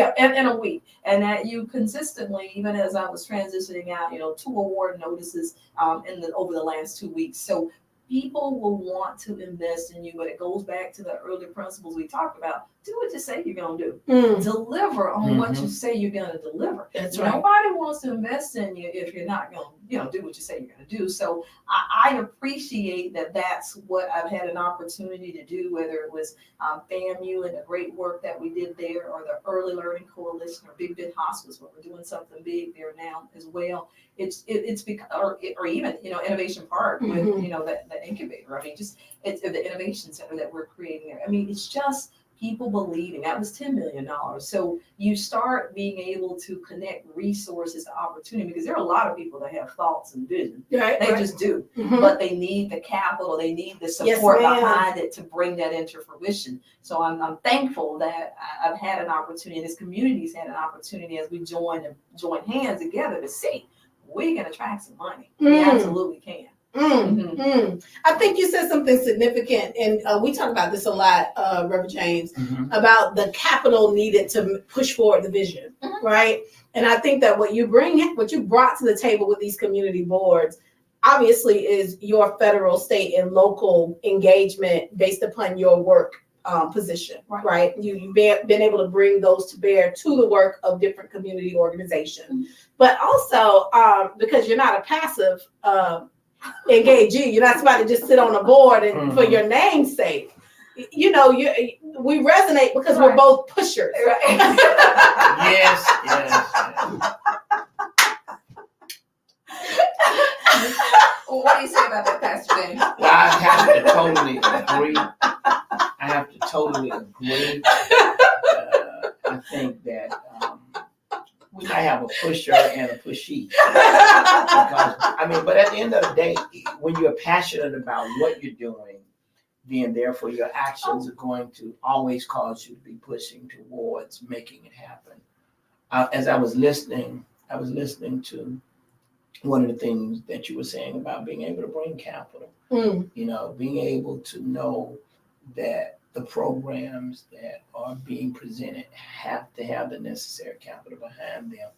in a week, and that you consistently, even as I was transitioning out, 2 award notices over the last 2 weeks. So people will want to invest in you, but it goes back to the early principles we talked about. Do what you say you're gonna do. Deliver on what you say you're gonna deliver. That's right. Nobody wants to invest in you if you're not gonna, do what you say you're gonna do. So I appreciate that. That's what I've had an opportunity to do, whether it was FAMU and the great work that we did there, or the Early Learning Coalition, or Big Bend Hospice, where we're doing something big there now as well. It's because, or even Innovation Park with the incubator. I mean, just it's the innovation center that we're creating there. I mean, it's just people believing. That was $10 million. So you start being able to connect resources to opportunity, because there are a lot of people that have thoughts and vision. Right. They just do, but they need the capital, they need the support behind it to bring that into fruition. So I'm thankful that I've had an opportunity, and this community's had an opportunity, as we join hands together, to see we can attract some money. We absolutely can. I think you said something significant, and we talk about this a lot, Reverend James, about the capital needed to push forward the vision, right? And I think that what you brought to the table with these community boards, obviously, is your federal, state, and local engagement based upon your work position, right? You've been able to bring those to bear to the work of different community organizations, but also because you're not a passive engagee. You're not somebody to just sit on a board and for your name's sake. We resonate because we're both pushers. Yes. Well, what do you say about that, Pastor James? Well, I have to totally agree. I think that we might have a pusher and a pushee. But at the end of the day, when you're passionate about what you're doing, then therefore your actions are going to always cause you to be pushing towards making it happen. As I was listening to one of the things that you were saying about being able to bring capital, being able to know that the programs that are being presented have to have the necessary capital behind them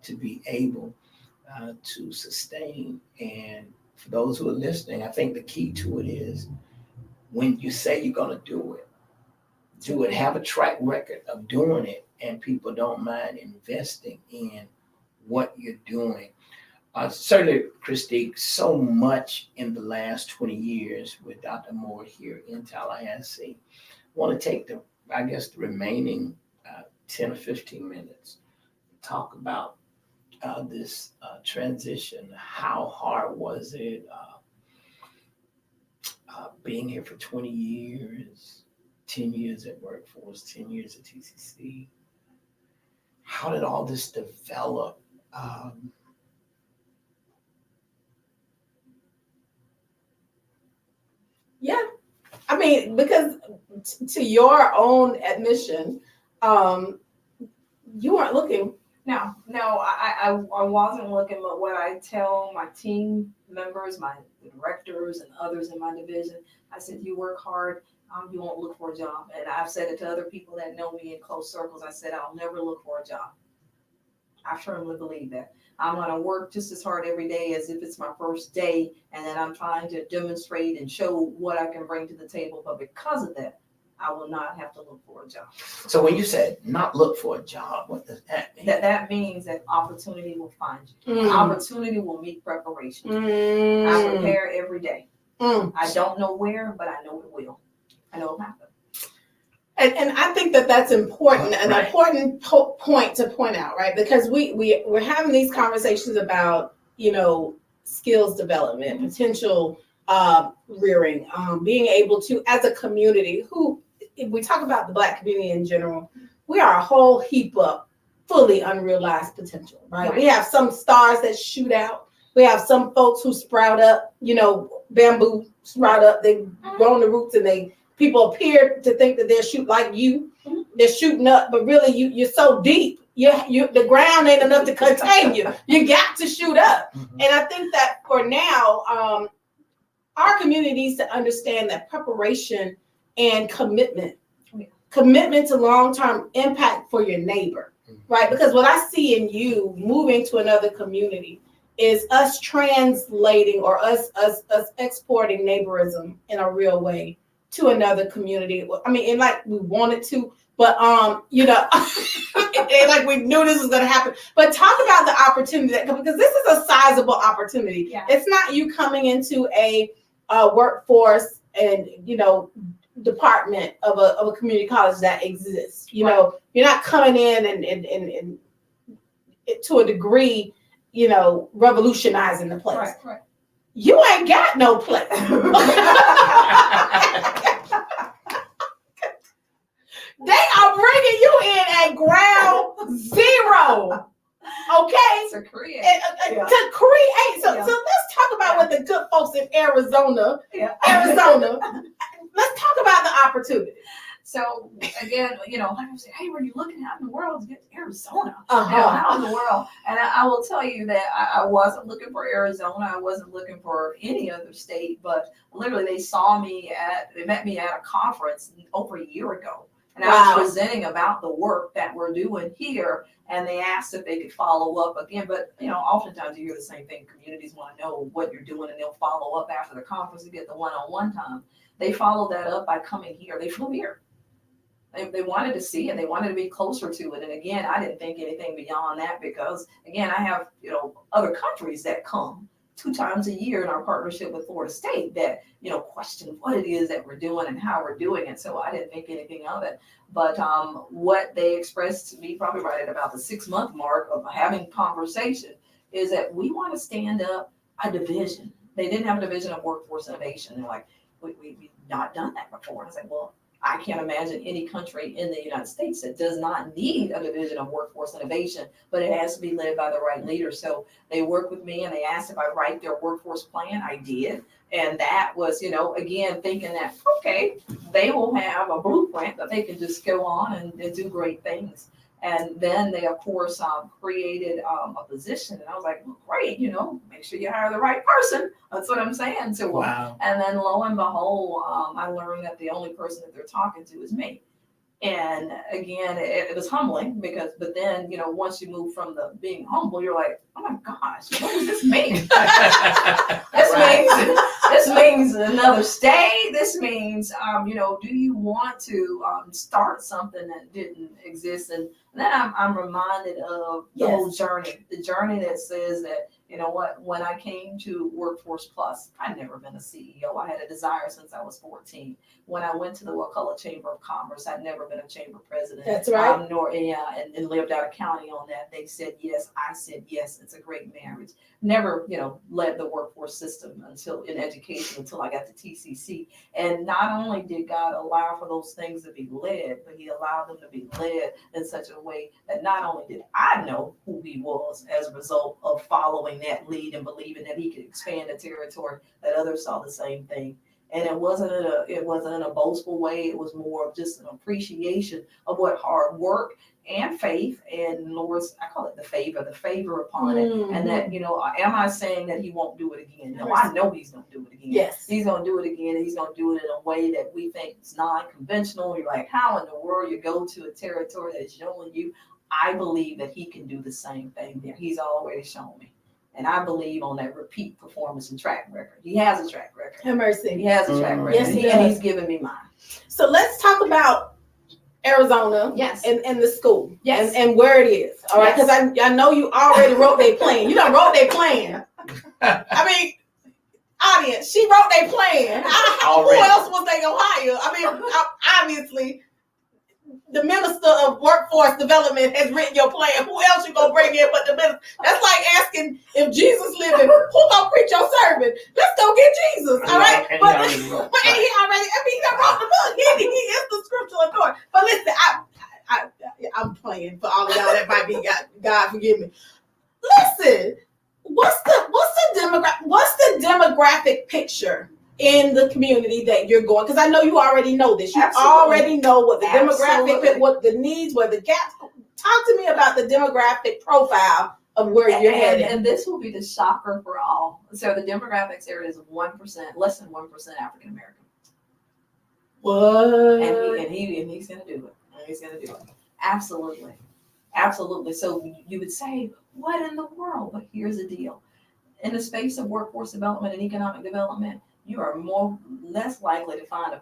to be able to sustain. And for those who are listening, I think the key to it is, when you say you're going to do it, have a track record of doing it, and people don't mind investing in what you're doing. Certainly, Christy, so much in the last 20 years with Dr. Moore here in Tallahassee. I want to take the remaining 10 or 15 minutes to talk about this transition. How hard was it being here for 20 years, 10 years at Workforce, 10 years at TCC? How did all this develop? Yeah, I mean, because to your own admission, you weren't looking. No, I wasn't looking, but what I tell my team members, my directors, and others in my division, I said, you work hard, you won't look for a job. And I've said it to other people that know me in close circles. I said, I'll never look for a job. I firmly believe that. I'm going to work just as hard every day as if it's my first day, and then I'm trying to demonstrate and show what I can bring to the table. But because of that, I will not have to look for a job. So when you said not look for a job, what does that mean? That means that opportunity will find you. Mm. Opportunity will meet preparation. I Mm. prepare every day. Mm. I don't know where, but I know it will. I know it'll happen. And I think that that's important, an Right. important point to point out, right? Because we're having these conversations about, skills development, potential rearing, being able to, as a community, if we talk about the Black community in general, we are a whole heap of fully unrealized potential, right? We have some stars that shoot out. We have some folks who sprout up, bamboo sprout up, they grow the roots and people appear to think that they're shoot like you. They're shooting up, but really you're so deep. The ground ain't enough to contain you. You got to shoot up. Mhm. And I think that for now, our community needs to understand that preparation and commitment to long-term impact for your neighbor, right? Because what I see in you moving to another community is us translating or us exporting neighborism in a real way to another community. I mean, and like we wanted to, but and like we knew this was going to happen. But talk about the opportunity because this is a sizable opportunity. Yeah. It's not you coming into a workforce and department of a community college that exists. You're not coming in and to a degree, revolutionizing the place. Right. You ain't got no place. They are bringing you in at ground zero. Okay? To create. To create. So Yeah. let's talk about what the good folks in Arizona. Yeah. Let's talk about the opportunity. So again, like I say, hey, were you looking out in the world to get to Arizona? Uh-huh. How in the world? And I will tell you that I wasn't looking for Arizona. I wasn't looking for any other state, but literally they met me at a conference over a year ago. And I was presenting about the work that we're doing here, and they asked if they could follow up again. But oftentimes you hear the same thing. Communities want to know what you're doing, and they'll follow up after the conference to get the one-on-one time. They followed that up by coming here. They flew here. They wanted to see it. They wanted to be closer to it. And again, I didn't think anything beyond that because, again, I have other countries that come 2 times a year in our partnership with Florida State that question what it is that we're doing and how we're doing it. So I didn't think anything of it. But what they expressed to me probably right at about the 6-month mark of having conversation is that we want to stand up a division. They didn't have a division of workforce innovation. They're like, we've not done that before. And I said, well, I can't imagine any country in the United States that does not need a division of workforce innovation, but it has to be led by the right leader. So they worked with me and they asked if I write their workforce plan. I did. And that was, again, thinking that, okay, they will have a blueprint that they can just go on and do great things. And then they, of course, created a position. And I was like, well, great, make sure you hire the right person. That's what I'm saying to them. Wow. And then lo and behold, I learned that the only person that they're talking to is me. And again, it was humbling but then, once you move from the being humble, you're like, oh my gosh, what does this mean? This means another state. This means, do you want to start something that didn't exist? And then I'm reminded of the whole journey, the journey that says that, when I came to Workforce Plus, I'd never been a CEO. I had a desire since I was 14. When I went to the Wakulla Chamber of Commerce, I'd never been a chamber president. That's right. And lived out of county on that. They said yes. I said yes. It's a great marriage. Never, led the workforce system in education until I got to TCC. And not only did God allow for those things to be led, but he allowed them to be led in such a way that not only did I know who he was as a result of following that lead and believing that he could expand the territory, that others saw the same thing. And it wasn't in a boastful way. It was more of just an appreciation of what hard work and faith and Lord's, I call it the favor upon it. And that, am I saying that he won't do it again? No, I know he's going to do it again. Yes. He's going to do it again. And he's going to do it in a way that we think is non-conventional. You're like, how in the world you go to a territory that's showing you I believe that he can do the same thing there. He's already shown me. And I believe on that repeat performance and track record. He has a track record. Have mercy. He has a track record. Yes, he and does. he's given me mine. So let's talk about Arizona. Yes. And the school. Yes. And where it is. All right. Because I know you already wrote their plan. You done wrote their plan. I mean, audience, she wrote their plan. Who else was they gonna hire? I mean, obviously, the Minister of Workforce Development has written your plan. Who else you gonna bring in but the minister? That's like asking if Jesus living, who gonna preach your sermon? Let's go get Jesus. All right. He already, he done wrote the book. He is the scriptural authority. But listen, I'm playing for all of y'all that might be God forgive me. Listen, what's the demographic picture in the community that you're going? Because I know you already know this. You already know what the demographic, what the needs, what the gaps. Talk to me about the demographic profile of where you're headed. And this will be the shocker for all. So the demographics area is 1%, less than 1% African American. What? And he's gonna do it. And he's gonna do it. Absolutely. Absolutely. So you would say, what in the world? But here's the deal. In the space of workforce development and economic development, you are less likely to find a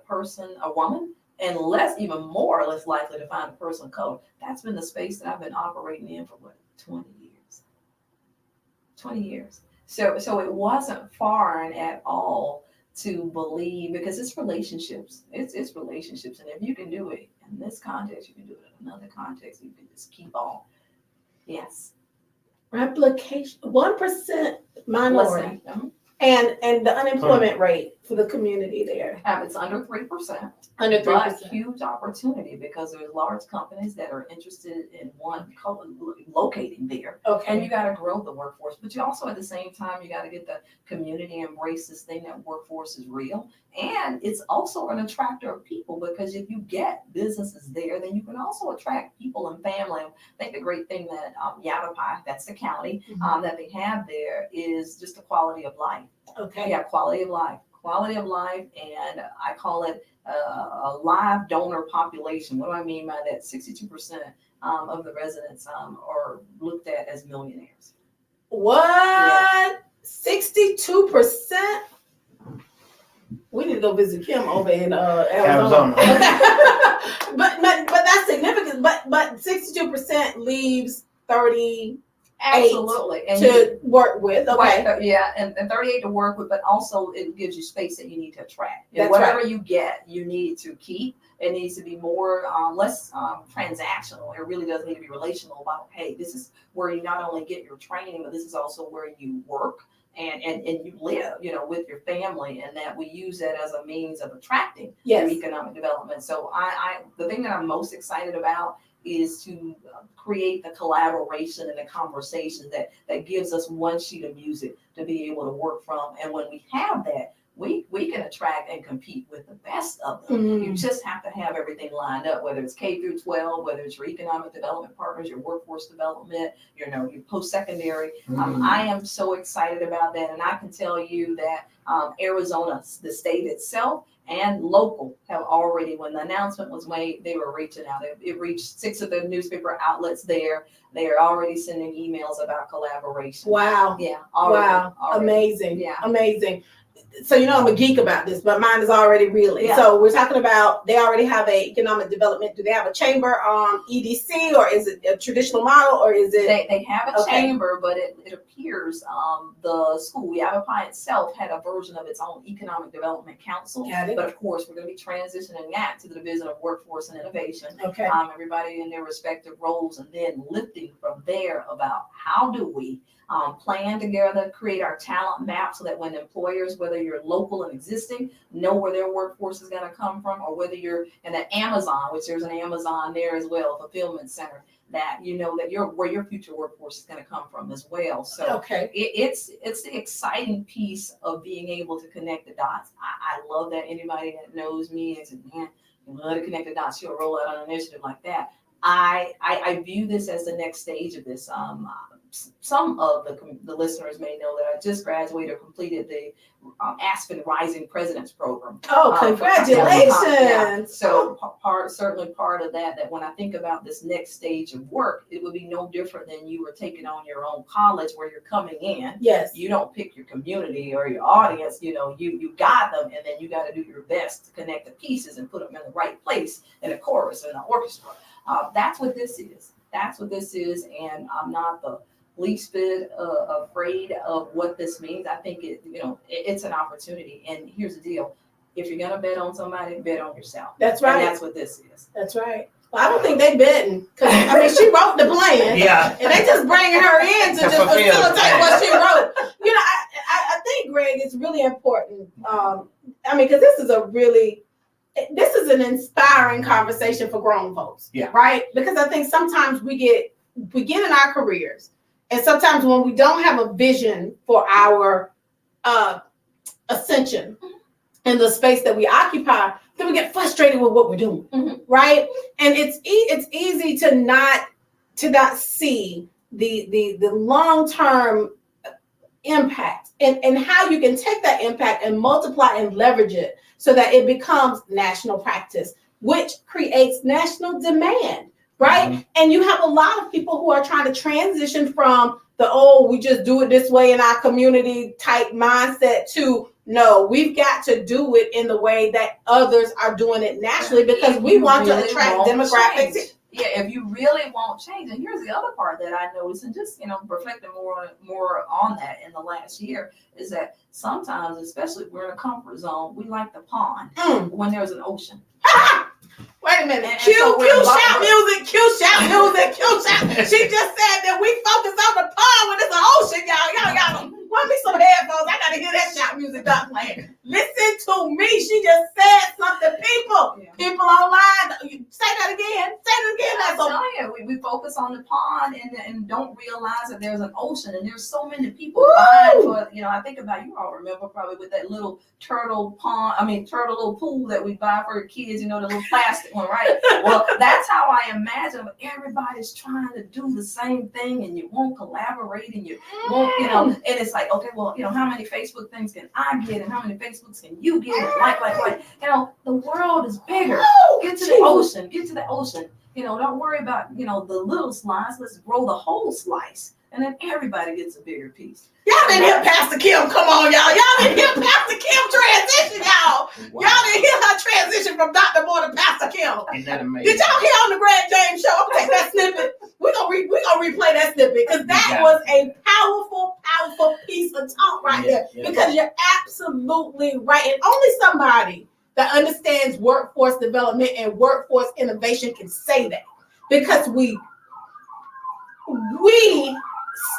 woman, and even more or less likely to find a person of color. That's been the space that I've been operating in for 20 years. 20 years. So it wasn't foreign at all to believe, because it's relationships. It's relationships. And if you can do it in this context, you can do it in another context. You can just keep on. Yes. Replication, 1% minority. And the unemployment rate for the community there. It's under 3%. Under 3%. But huge opportunity, because there's large companies that are interested in locating there. Okay. And you got to grow the workforce, but you also at the same time, you got to get the community embrace this thing that workforce is real. And it's also an attractor of people, because if you get businesses there, then you can also attract people and family. I think the great thing that Yavapai, that's the county, that they have there is just the quality of life. Okay. Yeah, quality of life, and I call it a live donor population. What do I mean by that? 62% of the residents are looked at as millionaires. What? Yeah. 62%? We need to go visit Kim over in Arizona. but that's significant. But 62% leaves 30. Absolutely. And to work with. Okay. Right, yeah, and 38 to work with, but also it gives you space that you need to attract. And that's whatever right. you get, you need to keep. It needs to be more, less transactional. It really does need to be relational about, hey, this is where you not only get your training, but this is also where you work and you live, with your family, and that we use that as a means of attracting economic development. So the thing that I'm most excited about is to create the collaboration and the conversation that gives us one sheet of music to be able to work from. And when we have that, we can attract and compete with the best of them. Mm-hmm. You just have to have everything lined up, whether it's K through 12, whether it's your economic development partners, your workforce development, your post-secondary. Mm-hmm. I am so excited about that. And I can tell you that Arizona, the state itself, and local have already, when the announcement was made, they were reaching out. It reached 6 of the newspaper outlets there. They are already sending emails about collaboration. Wow. Yeah. Already. Amazing. Yeah. Amazing. So I'm a geek about this, but mine is already reeling. Yeah. So we're talking about, they already have a economic development. Do they have a chamber EDC, or is it a traditional model, or is it? They have a chamber, but it appears the school, Yavapai itself, had a version of its own economic development council. But of course, we're going to be transitioning that to the Division of Workforce and Innovation. Okay. Everybody in their respective roles, and then lifting from there about how do we plan together, create our talent map, so that when employers, whether you're local and existing, know where their workforce is going to come from, or whether you're in an Amazon, which there's an Amazon there as well, fulfillment center, that that where your future workforce is going to come from as well. So it's the exciting piece of being able to connect the dots. I love that. Anybody that knows me and says, man, you love to connect the dots, you'll roll out an initiative like that. I view this as the next stage of this. some of the listeners may know that I just graduated or completed the Aspen Rising Presidents Program. Oh, congratulations! Yeah. So certainly part of that when I think about this next stage of work, it would be no different than you were taking on your own college where you're coming in. Yes. You don't pick your community or your audience, you guide them, and then you got to do your best to connect the pieces and put them in the right place in a chorus and an orchestra. That's what this is. That's what this is, and I'm not the least bit afraid of what this means. I think it's an opportunity. And here's the deal: if you're gonna bet on somebody, bet on yourself. That's right. And that's what this is. That's right. Well, I don't think they betting, because she wrote the plan. Yeah. And they just bringing her in to just fulfill the facilitate plan. what she wrote. I think, Greg, it's really important. Because this is an inspiring conversation for grown folks. Yeah. Right? Because I think sometimes we get in our careers, and sometimes when we don't have a vision for our ascension in the space that we occupy, then we get frustrated with what we're doing. Mhm. Right? And it's easy to not see the long-term impact and how you can take that impact and multiply and leverage it so that it becomes national practice, which creates national demand, right? Mm-hmm. And you have a lot of people who are trying to transition from we just do it this way in our community type mindset to, no, we've got to do it in the way that others are doing it naturally, because we want to attract demographics. Yeah, if you really won't change, and here's the other part that I noticed, and just reflecting more on that in the last year, is that sometimes, especially if we're in a comfort zone, we like the pond when there's an ocean. Wait a minute. And Cue so shout music. She just said that we focus on the pond when it's an ocean, y'all. Y'all got want me some headphones. I gotta hear that shout music done playing. Listen to me. She just said something. People online. Say that again. I'm telling you, we focus on the pond and don't realize that there's an ocean, and there's so many people buying for. I think about, you all remember probably with that little turtle little pool that we buy for kids. The little plastic one, right? Well, that's how I imagine everybody's trying to do the same thing, and you won't collaborate, and you won't, and it's like, okay, well, how many Facebook things can I get, and how many Facebooks can you get? And like, the world is bigger. Get to the ocean. Don't worry about, the little slice. Let's grow the whole slice. And then everybody gets a bigger piece. Y'all didn't hear Pastor Kim. Come on, y'all. Y'all didn't hear Pastor Kim transition, y'all. Wow. Y'all didn't hear her transition from Dr. Moore to Pastor Kim. Isn't that amazing? Did y'all hear on the Greg James show? I'm gonna take that snippet. We're gonna replay that snippet, because that was a powerful piece of talk right there. Yeah. Because you're absolutely right. And only somebody that understands workforce development and workforce innovation can say that. Because we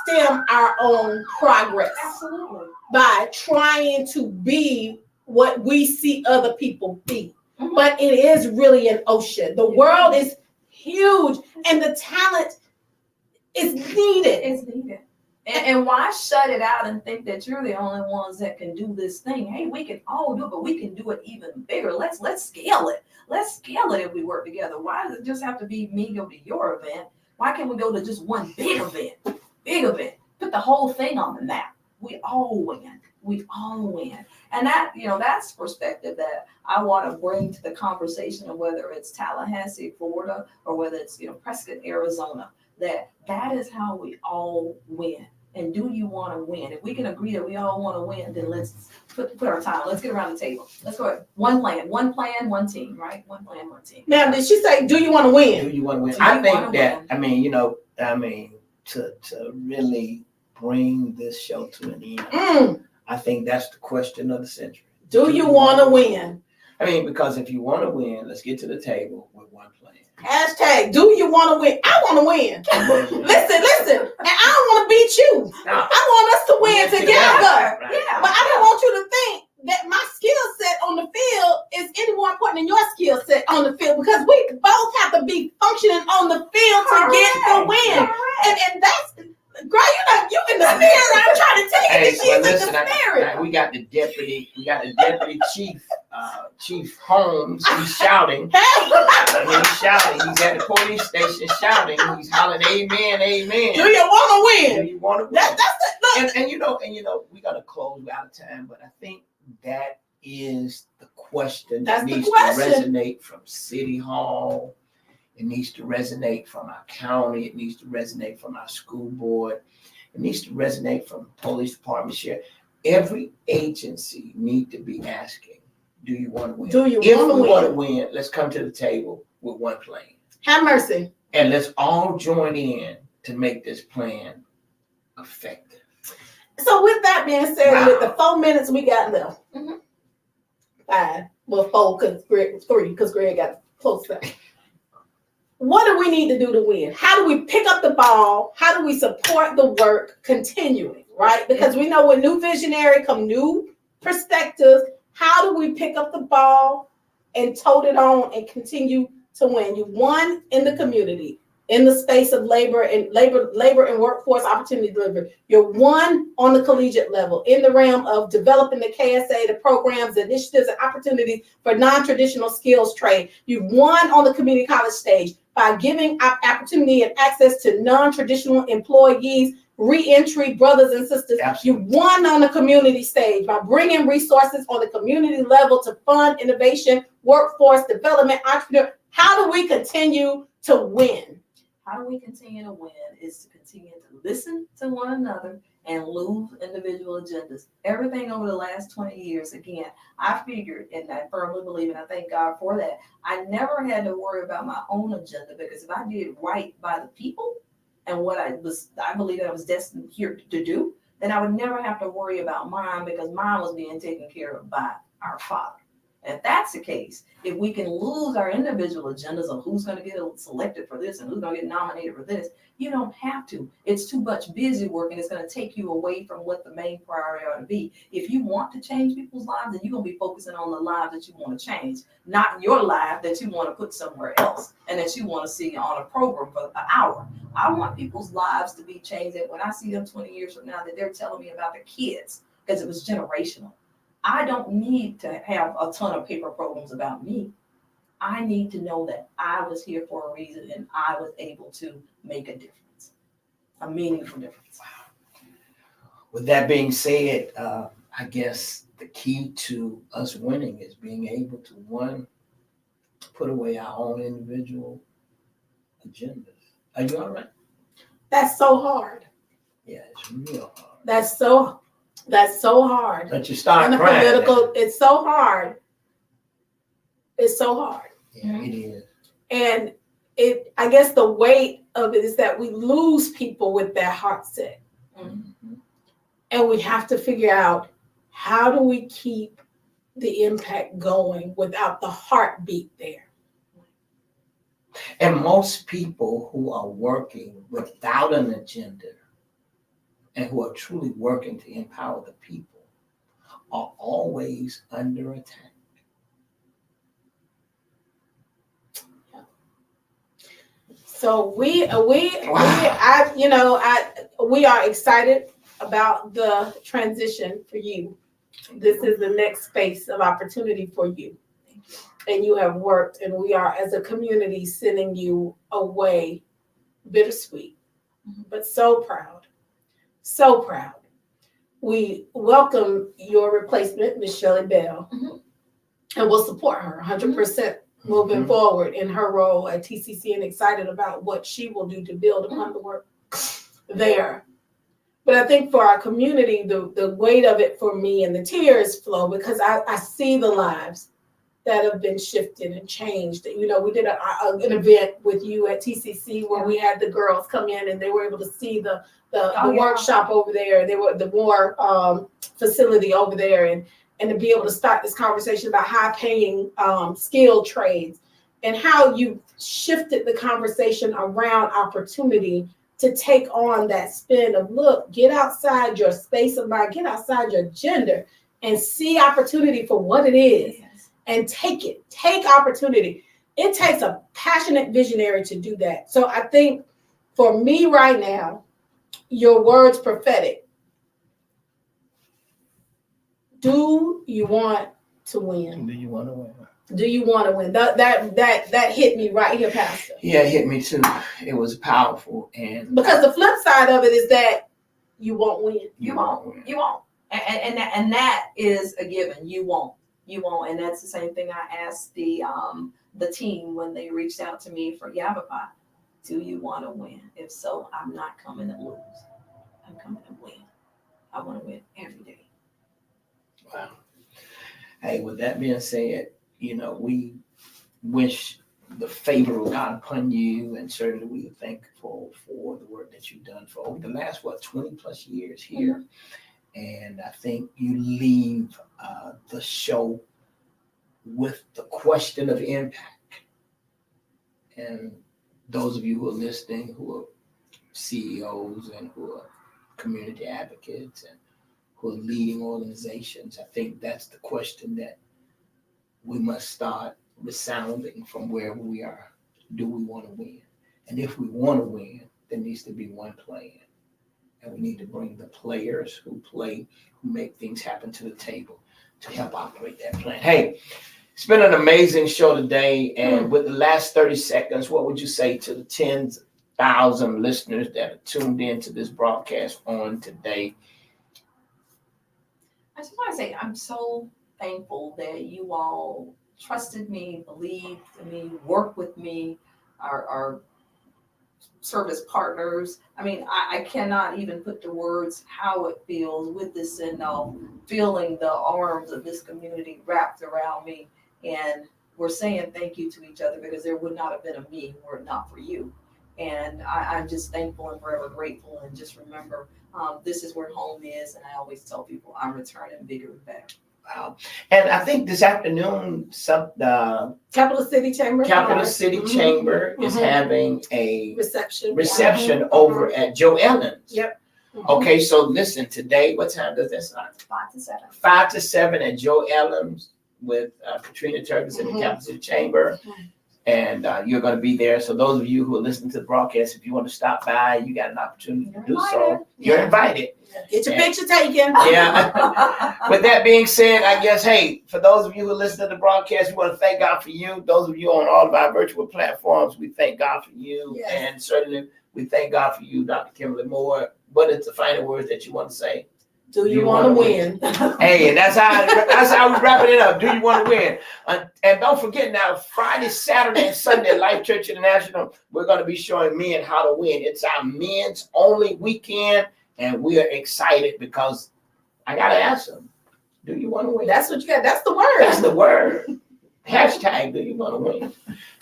stem our own progress. Absolutely. By trying to be what we see other people be. Mm-hmm. But it is really an ocean. The world is huge, and the talent is needed. It's needed. And why shut it out and think that you're the only ones that can do this thing? Hey, we can all do it, but we can do it even bigger. Let's scale it. Let's scale it if we work together. Why does it just have to be me go to your event? Why can't we go to just one big event? Put the whole thing on the map. We all win. And that's perspective that I want to bring to the conversation of whether it's Tallahassee, Florida, or whether it's Prescott, Arizona. That is how we all win. And do you want to win? If we can agree that we all want to win, then let's put our time. Let's get around the table. Let's go ahead. One plan, one team, right? One plan, one team. Now, did she say, do you want to win? Do you want to win? Do you I think wanna that, win? to really bring this show to an end, I think that's the question of the century. Do you want to win? Because if you want to win, let's get to the table with one plan. Hashtag, do you want to win? I want to win. Listen. And I don't want to beat you. No. I want us to win together. Right. Yeah. But I don't want you to think that my skill set on the field is any more important than your skill set on the field, because we both have to be functioning on the field to get the win. And that's, girl, you in the spirit. I'm trying to tell you that she's in the spirit. We got the deputy chief Chief Holmes, he's shouting. Hey, He's shouting. He's at the police station shouting. He's hollering, "Amen, amen." do you want to Do win? you want to win? That's the look. And you know, we gotta close. We're out of time, but I think that is the question That's that the needs question. to resonate from City Hall. It needs to resonate from our county. It needs to resonate from our school board. It needs to resonate from the police department. Share. Every agency need to be asking, "Do you want to win? Do you If want to we want to win? win, let's come to the table with one plan, Have mercy. and let's all join in to make this plan effective." So with that being said, Wow. with the 4 minutes we got left, Mhm. 5, well 4 because Greg 3 because Greg got close to that. What do we need to do to win? How do we pick up the ball? How do we support the work continuing, right? Because we know with new visionary come new perspectives. How do we pick up the ball and tote it on and continue to win? You won in the community, in the space of labor and workforce opportunity delivery. You're one on the collegiate level in the realm of developing the KSA, the programs, the initiatives, and opportunities for non-traditional skills trade. You've won on the community college stage by giving opportunity and access to non-traditional employees, re-entry brothers and sisters. Absolutely. You won on the community stage by bringing resources on the community level to fund innovation, workforce development, entrepreneur. How do we continue to win? How do we continue to win is to continue to listen to one another and lose individual agendas. Everything over the last 20 years, again, I figured, and I firmly believe, and I thank God for that, I never had to worry about my own agenda, because if I did right by the people and what I believe I was destined here to do, then I would never have to worry about mine, because mine was being taken care of by our Father. And if that's the case, if we can lose our individual agendas of who's going to get selected for this and who's going to get nominated for this, you don't have to. It's too much busy work, and it's going to take you away from what the main priority ought to be. If you want to change people's lives, then you're going to be focusing on the lives that you want to change, not your life that you want to put somewhere else and that you want to see on a program for an hour. I want people's lives to be changed, that when I see them 20 years from now, that they're telling me about the kids, because it was generational. I don't need to have a ton of paper programs about me. I need to know that I was here for a reason and I was able to make a difference, a meaningful difference. With that being said, I guess the key to us winning is being able to, one, put away our own individual agendas. Are you all right? That's so hard. Yeah, it's real hard. That's so hard. But you start And the crying. political, it's so hard. It's so hard. Yeah, it is. And I guess the weight of it is that we lose people with that heart set. Mhm. And we have to figure out, how do we keep the impact going without the heartbeat there? And most people who are working without an agenda and who are truly working to empower the people are always under attack. So we are excited about the transition for you. This is the next space of opportunity for you. And you have worked, and we are, as a community, sending you away bittersweet, but so proud, so proud. We welcome your replacement, Ms. Shirley Bell, and we'll support her 100% moving forward in her role at TCC, and excited about what she will do to build upon the work there. But I think for our community, the weight of it for me, and the tears flow, because I see the lives that have been shifted and changed. You know, we did an event with you at TCC where we had the girls come in and they were able to see the workshop over there. They were the more facility over there, and to be able to start this conversation about high-paying skilled trades, and how you shifted the conversation around opportunity to take on that spin of, look, get outside your space of mind, get outside your gender, and see opportunity for what it is. And take opportunity. It takes a passionate visionary to do that. So I think for me right now, your words prophetic. Do you want to win? Do you want to win? Do you want to win? That hit me right here, Pastor. Yeah, it hit me too. It was powerful, and Because the flip side of it is that you won't win. You won't. You won't. And that is a given. You won't. You won't. And that's the same thing I asked the team when they reached out to me for Yavapai. Do you want to win? If so, I'm not coming to lose. I'm coming to win. I want to win every day. wow. Hey, with that being said, we wish the favor of God upon you, and certainly we are thankful for the work that you've done for over the last 20 plus years here. And I think you leave the show with the question of impact. And those of you who are listening, who are CEOs and who are community advocates and who are leading organizations, I think that's the question that we must start resounding from wherever we are. Do we want to win? And if we want to win, there needs to be one plan. And we need to bring the players who make things happen to the table to help operate that plan. Hey, it's been an amazing show today. And with the last 30 seconds, what would you say to the 10,000 listeners that are tuned into this broadcast on today? I just want to say I'm so thankful that you all trusted me, believed in me, worked with me, our service partners. I mean, I cannot even put to words how it feels with this send-off, feeling the arms of this community wrapped around me. And we're saying thank you to each other, because there would not have been a me were it not for you. And I'm just thankful and forever grateful. And just remember, this is where home is. And I always tell people I'm returning bigger and better. Wow. And I think this afternoon, the Capital City Chamber. Capital City Chamber is having a reception over at Joe Ellen's. Yep. Okay, so listen, today, what time does that start? 5 to 7. 5 to 7 at Joe Ellen's with Katrina Turkis in the Capital City Chamber. And you're going to be there. So those of you who are listening to the broadcast, if you want to stop by, you got an opportunity to do so. You're invited. Get your picture taken. Yeah. With that being said, I guess, hey, for those of you who listen to the broadcast, we want to thank God for you. Those of you on all of our virtual platforms, we thank God for you. Yes. And certainly we thank God for you, Dr. Kimberly Moore. What is the final words that you want to say? Do you want to win? Hey, and that's how we wrap it up. Do you want to win? And don't forget now, Friday, Saturday, and Sunday, Life Church International, we're going to be showing men how to win. It's our men's only weekend, and we are excited because I got to ask them, do you want to win? That's what you got. That's the word. That's the word. Hashtag, do you want to win?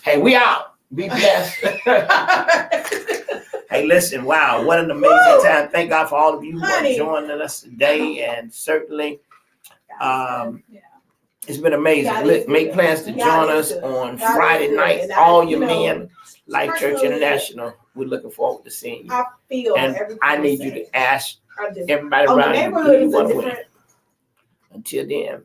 Hey, we out. Be blessed. Hey, listen, wow, what an amazing time. Thank God for all of you who are joining us today. And certainly, it's been amazing. Make plans to join us on Friday night. All your men, Life Church International. We're looking forward to seeing you. I feel and I need you to ask everybody the around you, neighborhood do you is want a to win? different. Until then,